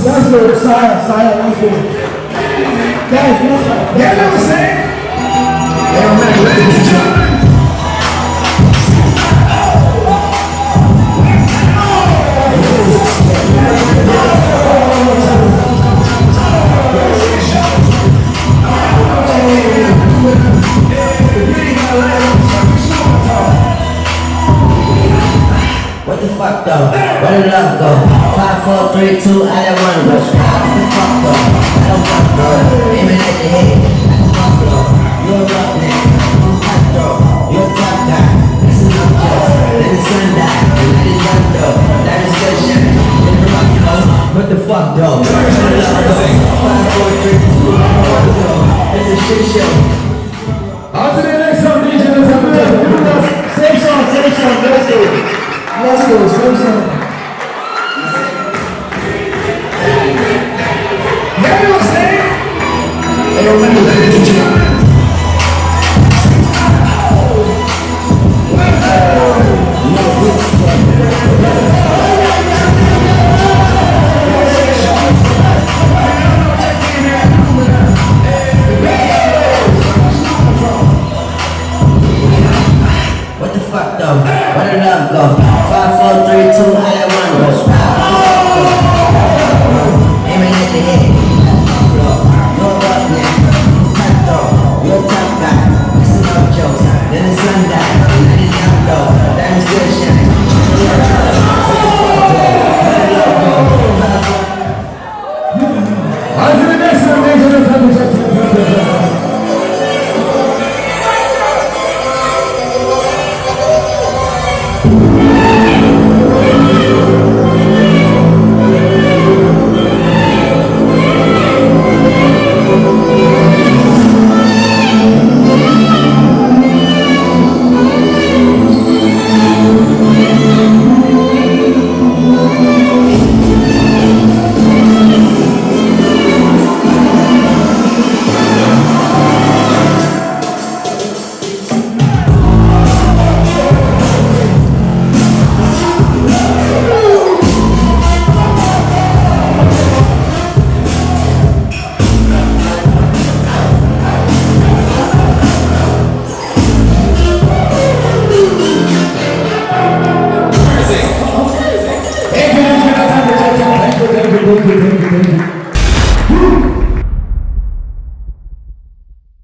Let's go, Sire, let's go. Guys, let's go. Yeah, know what I'm saying? Yeah, man, ladies and gentlemen. What the fuck though? Where the love go? 5, 4, 3, 2, I let one go. What the fuck though? I don't fuck though. Aiming at the head, like a buffalo. You're a roughneck, I'm a cutthroat. You're a tough guy, that's enough jokes. Let the sun die, and let it run though. That is good shit, in the rock though. What the fuck though? Where the love go? 5, 4, 3, 2, I let one go. It's a shit show. On to the next song, DJ. Let's have a Same song, let's go. Let's go, same song. Yeah, know what I'm saying? Hey, remember, ladies and gentlemen. What the fuck though? Where the love go? 5, 4, 3, 2, I let one go. What the fuck though?